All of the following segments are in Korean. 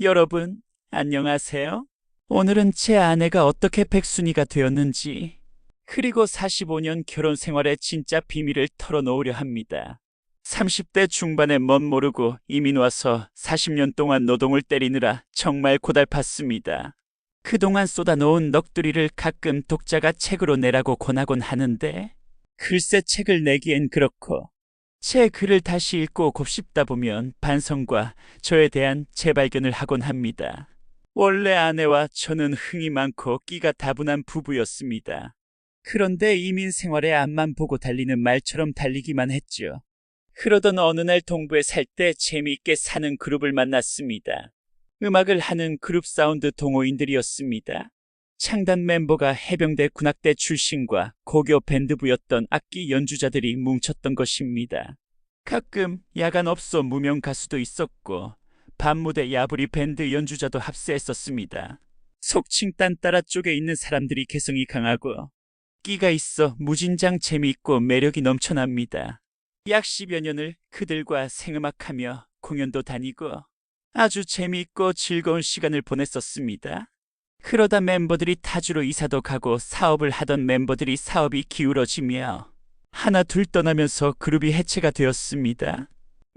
여러분, 안녕하세요. 오늘은 제 아내가 어떻게 백순이가 되었는지, 그리고 45년 결혼 생활의 진짜 비밀을 털어놓으려 합니다. 30대 중반에 멋 모르고 이민 와서 40년 동안 노동을 때리느라 정말 고달팠습니다. 그동안 쏟아놓은 넋두리를 가끔 독자가 책으로 내라고 권하곤 하는데, 글쎄 책을 내기엔 그렇고, 제 글을 다시 읽고 곱씹다 보면 반성과 저에 대한 재발견을 하곤 합니다. 원래 아내와 저는 흥이 많고 끼가 다분한 부부였습니다. 그런데 이민 생활에 앞만 보고 달리는 말처럼 달리기만 했죠. 그러던 어느 날 동부에 살 때 재미있게 사는 그룹을 만났습니다. 음악을 하는 그룹 사운드 동호인들이었습니다. 창단 멤버가 해병대 군악대 출신과 고교 밴드부였던 악기 연주자들이 뭉쳤던 것입니다. 가끔 야간 업소 무명 가수도 있었고 밤무대 야부리 밴드 연주자도 합세했었습니다. 속칭 딴따라 쪽에 있는 사람들이 개성이 강하고 끼가 있어 무진장 재미있고 매력이 넘쳐납니다. 약 10여 년을 그들과 생음악하며 공연도 다니고 아주 재미있고 즐거운 시간을 보냈었습니다. 그러다 멤버들이 타주로 이사도 가고 사업을 하던 멤버들이 사업이 기울어지며 하나 둘 떠나면서 그룹이 해체가 되었습니다.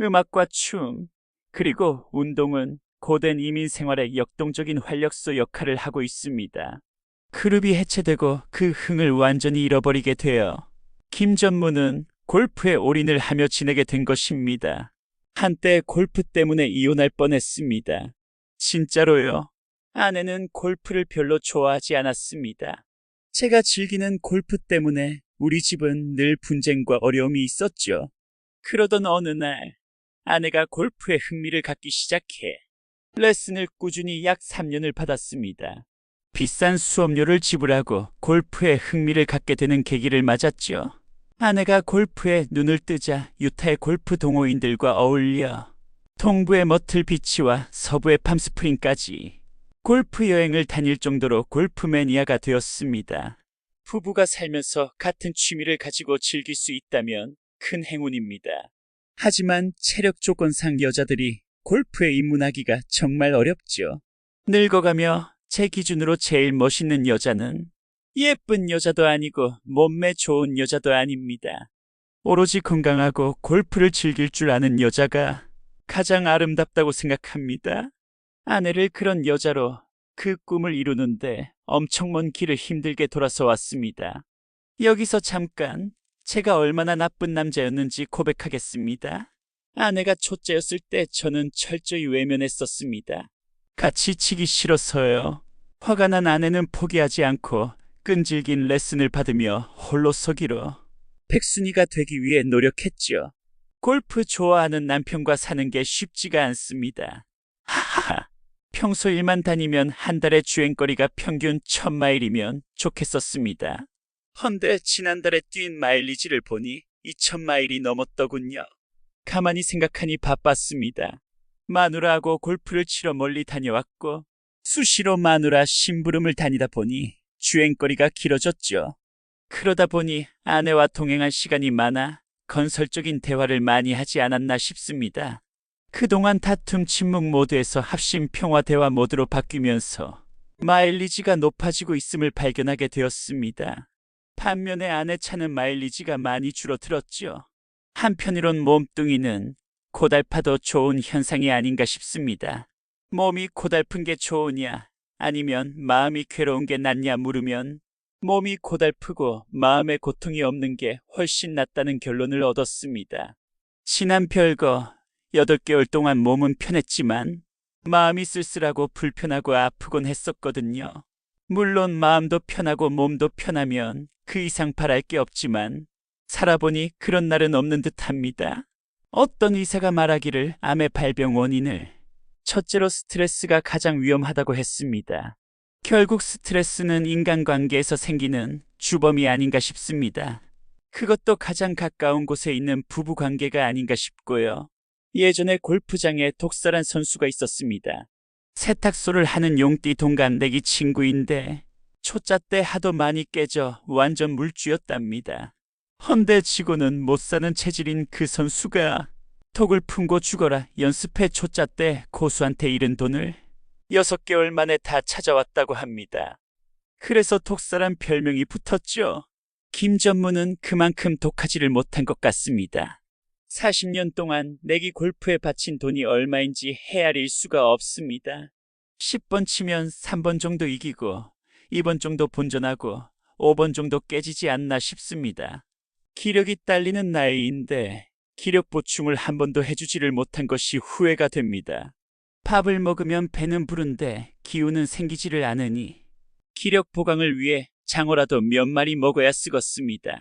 음악과 춤, 그리고 운동은 고된 이민 생활의 역동적인 활력소 역할을 하고 있습니다. 그룹이 해체되고 그 흥을 완전히 잃어버리게 되어 김전무는 골프에 올인을 하며 지내게 된 것입니다. 한때 골프 때문에 이혼할 뻔했습니다. 진짜로요. 아내는 골프를 별로 좋아하지 않았습니다. 제가 즐기는 골프 때문에 우리 집은 늘 분쟁과 어려움이 있었죠. 그러던 어느 날 아내가 골프에 흥미를 갖기 시작해 레슨을 꾸준히 약 3년을 받았습니다. 비싼 수업료를 지불하고 골프에 흥미를 갖게 되는 계기를 맞았죠. 아내가 골프에 눈을 뜨자 유타의 골프 동호인들과 어울려 동부의 머틀 비치와 서부의 팜스프링까지 골프 여행을 다닐 정도로 골프 매니아가 되었습니다. 부부가 살면서 같은 취미를 가지고 즐길 수 있다면 큰 행운입니다. 하지만 체력 조건상 여자들이 골프에 입문하기가 정말 어렵죠. 늙어가며 제 기준으로 제일 멋있는 여자는 예쁜 여자도 아니고 몸매 좋은 여자도 아닙니다. 오로지 건강하고 골프를 즐길 줄 아는 여자가 가장 아름답다고 생각합니다. 아내를 그런 여자로 그 꿈을 이루는데 엄청 먼 길을 힘들게 돌아서 왔습니다. 여기서 잠깐 제가 얼마나 나쁜 남자였는지 고백하겠습니다. 아내가 초짜였을 때 저는 철저히 외면했었습니다. 같이 치기 싫어서요. 화가 난 아내는 포기하지 않고 끈질긴 레슨을 받으며 홀로 서기로 백순이가 되기 위해 노력했죠. 골프 좋아하는 남편과 사는 게 쉽지가 않습니다. 하하하. 평소 일만 다니면 한 달에 주행거리가 평균 1000마일이면 좋겠었습니다. 헌데 지난달에 뛴 마일리지를 보니 2000마일이 넘었더군요. 가만히 생각하니 바빴습니다. 마누라하고 골프를 치러 멀리 다녀왔고 수시로 마누라 심부름을 다니다 보니 주행거리가 길어졌죠. 그러다 보니 아내와 동행할 시간이 많아 건설적인 대화를 많이 하지 않았나 싶습니다. 그동안 다툼 침묵 모드에서 합심 평화 대화 모드로 바뀌면서 마일리지가 높아지고 있음을 발견하게 되었습니다. 반면에 아내 차는 마일리지가 많이 줄어들었죠. 한편으론 몸뚱이는 고달파도 좋은 현상이 아닌가 싶습니다. 몸이 고달픈 게 좋으냐 아니면 마음이 괴로운 게 낫냐 물으면 몸이 고달프고 마음의 고통이 없는 게 훨씬 낫다는 결론을 얻었습니다. 지난 별거 8개월 동안 몸은 편했지만 마음이 쓸쓸하고 불편하고 아프곤 했었거든요. 물론 마음도 편하고 몸도 편하면 그 이상 바랄 게 없지만 살아보니 그런 날은 없는 듯합니다. 어떤 의사가 말하기를 암의 발병 원인을 첫째로 스트레스가 가장 위험하다고 했습니다. 결국 스트레스는 인간관계에서 생기는 주범이 아닌가 싶습니다. 그것도 가장 가까운 곳에 있는 부부관계가 아닌가 싶고요. 예전에 골프장에 독살한 선수가 있었습니다. 세탁소를 하는 용띠 동갑내기 친구인데 초짜 때 하도 많이 깨져 완전 물쥐였답니다. 헌데 지고는 못 사는 체질인 그 선수가 독을 품고 죽어라 연습해 초짜 때 고수한테 잃은 돈을 6개월 만에 다 찾아왔다고 합니다. 그래서 독사란 별명이 붙었죠. 김 전무는 그만큼 독하지를 못한 것 같습니다. 40년 동안 내기 골프에 바친 돈이 얼마인지 헤아릴 수가 없습니다. 10번 치면 3번 정도 이기고 2번 정도 본전하고 5번 정도 깨지지 않나 싶습니다. 기력이 딸리는 나이인데 기력 보충을 한 번도 해주지를 못한 것이 후회가 됩니다. 밥을 먹으면 배는 부른데 기운은 생기지를 않으니 기력 보강을 위해 장어라도 몇 마리 먹어야 쓰겄습니다.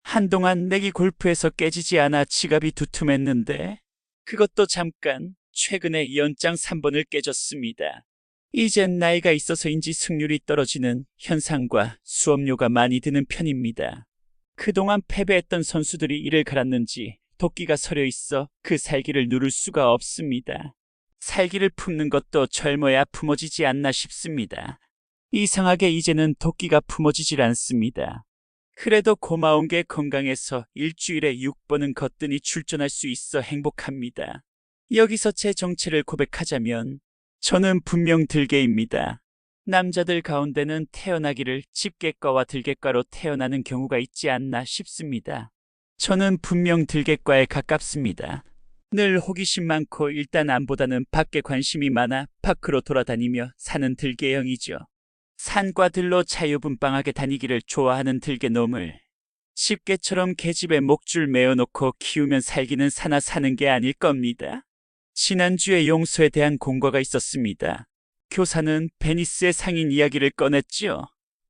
한동안 내기 골프에서 깨지지 않아 지갑이 두툼했는데 그것도 잠깐 최근에 연장 3번을 깨졌습니다. 이젠 나이가 있어서인지 승률이 떨어지는 현상과 수업료가 많이 드는 편입니다. 그동안 패배했던 선수들이 이를 갈았는지 도끼가 서려 있어 그 살기를 누를 수가 없습니다. 살기를 품는 것도 젊어야 품어지지 않나 싶습니다. 이상하게 이제는 도끼가 품어지질 않습니다. 그래도 고마운 게 건강해서 일주일에 6번은 거뜬히 출전할 수 있어 행복합니다. 여기서 제 정체를 고백하자면 저는 분명 들개입니다. 남자들 가운데는 태어나기를 집게과와 들개과로 태어나는 경우가 있지 않나 싶습니다. 저는 분명 들개과에 가깝습니다. 늘 호기심 많고 일단 안보다는 밖에 관심이 많아 밖으로 돌아다니며 사는 들개형이죠. 산과 들로 자유분방하게 다니기를 좋아하는 들개놈을 집게처럼 계집에 목줄 메어놓고 키우면 살기는 사나 사는 게 아닐 겁니다. 지난주에 용서에 대한 공과가 있었습니다. 교사는 베니스의 상인 이야기를 꺼냈지요.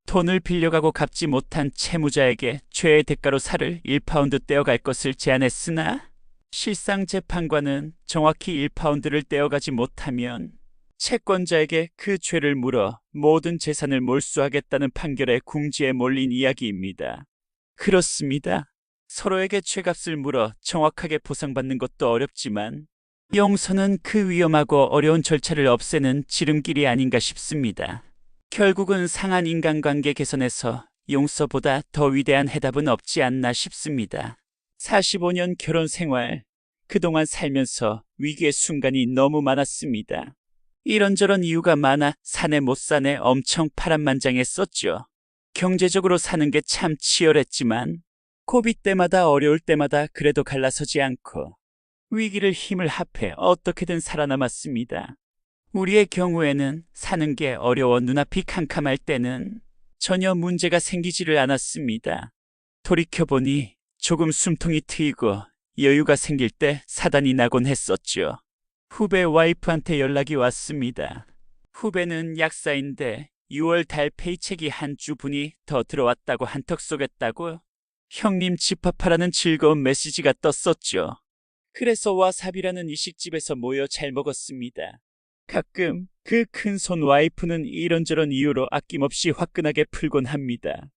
돈을 빌려가고 갚지 못한 채무자에게 죄의 대가로 살을 1파운드 떼어갈 것을 제안했으나 실상 재판관은 정확히 1파운드를 떼어가지 못하면 채권자에게 그 죄를 물어 모든 재산을 몰수하겠다는 판결에 궁지에 몰린 이야기입니다. 그렇습니다. 서로에게 죄값을 물어 정확하게 보상받는 것도 어렵지만 용서는 그 위험하고 어려운 절차를 없애는 지름길이 아닌가 싶습니다. 결국은 상한 인간관계 개선에서 용서보다 더 위대한 해답은 없지 않나 싶습니다. 45년 결혼 생활, 그동안 살면서 위기의 순간이 너무 많았습니다. 이런저런 이유가 많아 사내 못 사내 엄청 파란만장했었죠. 경제적으로 사는 게 참 치열했지만 고비 때마다 어려울 때마다 그래도 갈라서지 않고 위기를 힘을 합해 어떻게든 살아남았습니다. 우리의 경우에는 사는 게 어려워 눈앞이 캄캄할 때는 전혀 문제가 생기지를 않았습니다. 돌이켜보니 조금 숨통이 트이고 여유가 생길 때 사단이 나곤 했었죠. 후배 와이프한테 연락이 왔습니다. 후배는 약사인데 6월 달 페이첵이 한 주분이 더 들어왔다고 한턱 쏘겠다고 형님 집합하라는 즐거운 메시지가 떴었죠. 그래서 와사비라는 이식집에서 모여 잘 먹었습니다. 가끔 그 큰손 와이프는 이런저런 이유로 아낌없이 화끈하게 풀곤 합니다.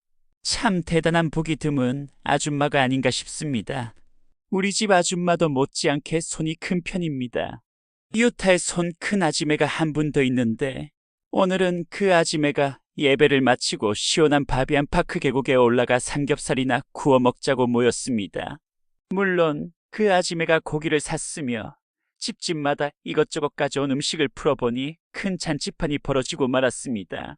참 대단한 보기 드문 아줌마가 아닌가 싶습니다. 우리 집 아줌마도 못지않게 손이 큰 편입니다. 유타에 손 큰 아지매가 한 분 더 있는데 오늘은 그 아지매가 예배를 마치고 시원한 바비안 파크 계곡에 올라가 삼겹살이나 구워 먹자고 모였습니다. 물론 그 아지매가 고기를 샀으며 집집마다 이것저것 가져온 음식을 풀어보니 큰 잔치판이 벌어지고 말았습니다.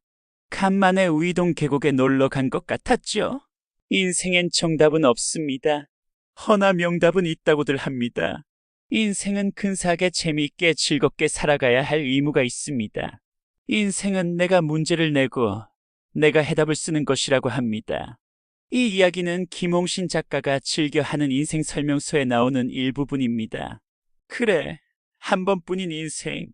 간만에 우이동 계곡에 놀러 간 것 같았죠. 인생엔 정답은 없습니다. 허나 명답은 있다고들 합니다. 인생은 근사하게 재미있게 즐겁게 살아가야 할 의무가 있습니다. 인생은 내가 문제를 내고 내가 해답을 쓰는 것이라고 합니다. 이 이야기는 김홍신 작가가 즐겨 하는 인생 설명서에 나오는 일부분입니다. 그래, 한 번뿐인 인생,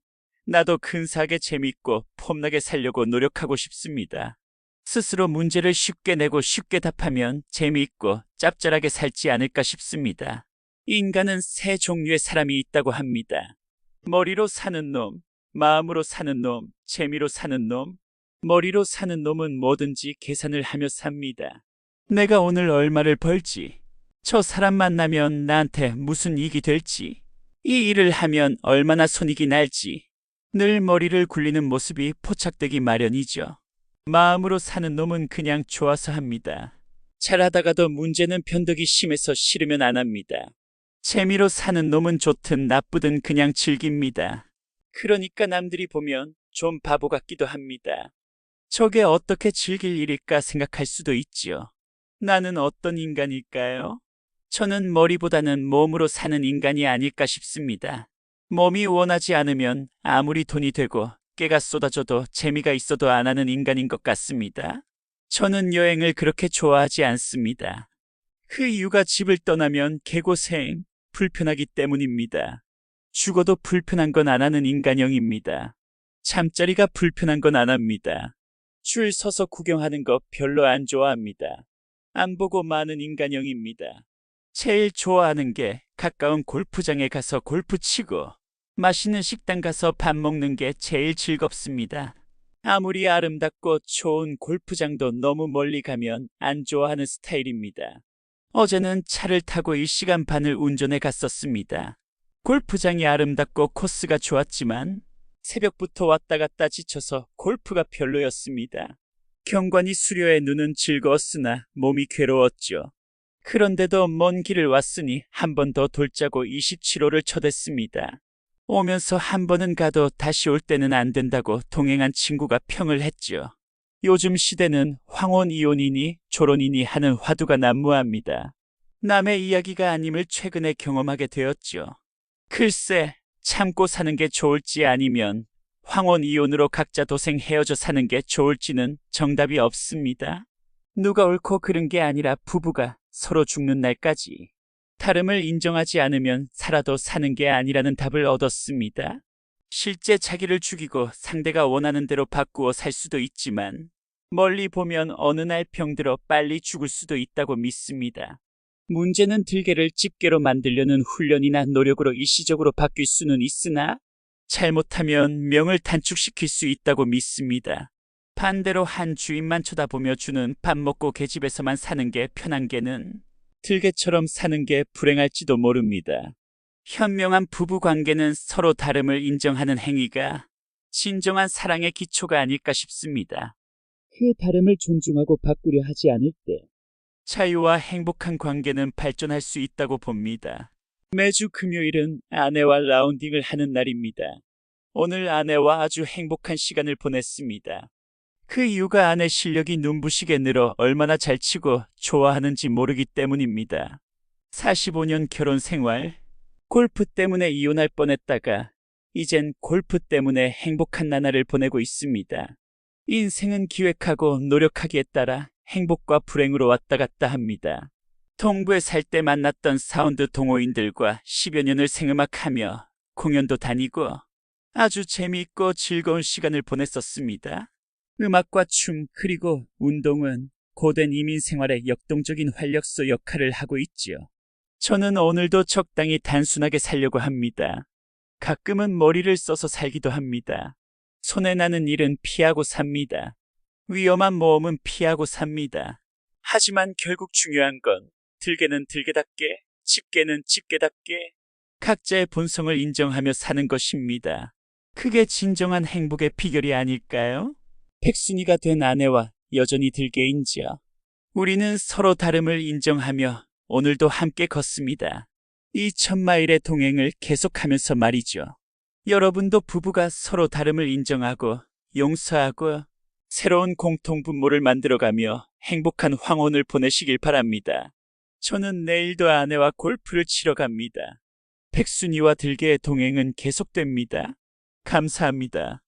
나도 근사하게 재밌고 폼나게 살려고 노력하고 싶습니다. 스스로 문제를 쉽게 내고 쉽게 답하면 재미있고 짭짤하게 살지 않을까 싶습니다. 인간은 세 종류의 사람이 있다고 합니다. 머리로 사는 놈, 마음으로 사는 놈, 재미로 사는 놈. 머리로 사는 놈은 뭐든지 계산을 하며 삽니다. 내가 오늘 얼마를 벌지, 저 사람 만나면 나한테 무슨 이익이 될지, 이 일을 하면 얼마나 손익이 날지 늘 머리를 굴리는 모습이 포착되기 마련이죠. 마음으로 사는 놈은 그냥 좋아서 합니다. 잘하다가도 문제는 변덕이 심해서 싫으면 안 합니다. 재미로 사는 놈은 좋든 나쁘든 그냥 즐깁니다. 그러니까 남들이 보면 좀 바보 같기도 합니다. 저게 어떻게 즐길 일일까 생각할 수도 있지요. 나는 어떤 인간일까요? 저는 머리보다는 몸으로 사는 인간이 아닐까 싶습니다. 몸이 원하지 않으면 아무리 돈이 되고 깨가 쏟아져도 재미가 있어도 안 하는 인간인 것 같습니다. 저는 여행을 그렇게 좋아하지 않습니다. 그 이유가 집을 떠나면 개고생, 불편하기 때문입니다. 죽어도 불편한 건 안 하는 인간형입니다. 잠자리가 불편한 건 안 합니다. 줄 서서 구경하는 거 별로 안 좋아합니다. 안 보고 마는 인간형입니다. 제일 좋아하는 게 가까운 골프장에 가서 골프 치고 맛있는 식당 가서 밥 먹는 게 제일 즐겁습니다. 아무리 아름답고 좋은 골프장도 너무 멀리 가면 안 좋아하는 스타일입니다. 어제는 차를 타고 1시간 반을 운전해 갔었습니다. 골프장이 아름답고 코스가 좋았지만 새벽부터 왔다 갔다 지쳐서 골프가 별로였습니다. 경관이 수려해 눈은 즐거웠으나 몸이 괴로웠죠. 그런데도 먼 길을 왔으니 한 번 더 돌자고 27호를 쳐댔습니다. 오면서 한 번은 가도 다시 올 때는 안 된다고 동행한 친구가 평을 했죠. 요즘 시대는 황혼이혼이니 졸혼이니 하는 화두가 난무합니다. 남의 이야기가 아님을 최근에 경험하게 되었죠. 글쎄, 참고 사는 게 좋을지 아니면 황혼이혼으로 각자 도생 헤어져 사는 게 좋을지는 정답이 없습니다. 누가 옳고 그른 게 아니라 부부가 서로 죽는 날까지 다름을 인정하지 않으면 살아도 사는 게 아니라는 답을 얻었습니다. 실제 자기를 죽이고 상대가 원하는 대로 바꾸어 살 수도 있지만 멀리 보면 어느 날 병들어 빨리 죽을 수도 있다고 믿습니다. 문제는 들개를 집게로 만들려는 훈련이나 노력으로 일시적으로 바뀔 수는 있으나 잘못하면 명을 단축시킬 수 있다고 믿습니다. 반대로 한 주인만 쳐다보며 주는 밥 먹고 계집에서만 사는 게 편한 개는 들개처럼 사는 게 불행할지도 모릅니다. 현명한 부부 관계는 서로 다름을 인정하는 행위가 진정한 사랑의 기초가 아닐까 싶습니다. 그 다름을 존중하고 바꾸려 하지 않을 때 자유와 행복한 관계는 발전할 수 있다고 봅니다. 매주 금요일은 아내와 라운딩을 하는 날입니다. 오늘 아내와 아주 행복한 시간을 보냈습니다. 그 이유가 아내 실력이 눈부시게 늘어 얼마나 잘 치고 좋아하는지 모르기 때문입니다. 45년 결혼 생활, 골프 때문에 이혼할 뻔했다가 이젠 골프 때문에 행복한 나날을 보내고 있습니다. 인생은 기획하고 노력하기에 따라 행복과 불행으로 왔다 갔다 합니다. 동부에 살 때 만났던 사운드 동호인들과 10여 년을 생음악하며 공연도 다니고 아주 재미있고 즐거운 시간을 보냈었습니다. 음악과 춤 그리고 운동은 고된 이민 생활의 역동적인 활력소 역할을 하고 있지요. 저는 오늘도 적당히 단순하게 살려고 합니다. 가끔은 머리를 써서 살기도 합니다. 손에 나는 일은 피하고 삽니다. 위험한 모험은 피하고 삽니다. 하지만 결국 중요한 건 들개는 들개답게, 집게는 집게답게 각자의 본성을 인정하며 사는 것입니다. 그게 진정한 행복의 비결이 아닐까요? 백순이가 된 아내와 여전히 들개인지요. 우리는 서로 다름을 인정하며 오늘도 함께 걷습니다. 2000마일의 동행을 계속하면서 말이죠. 여러분도 부부가 서로 다름을 인정하고 용서하고 새로운 공통분모를 만들어가며 행복한 황혼을 보내시길 바랍니다. 저는 내일도 아내와 골프를 치러 갑니다. 백순이와 들개의 동행은 계속됩니다. 감사합니다.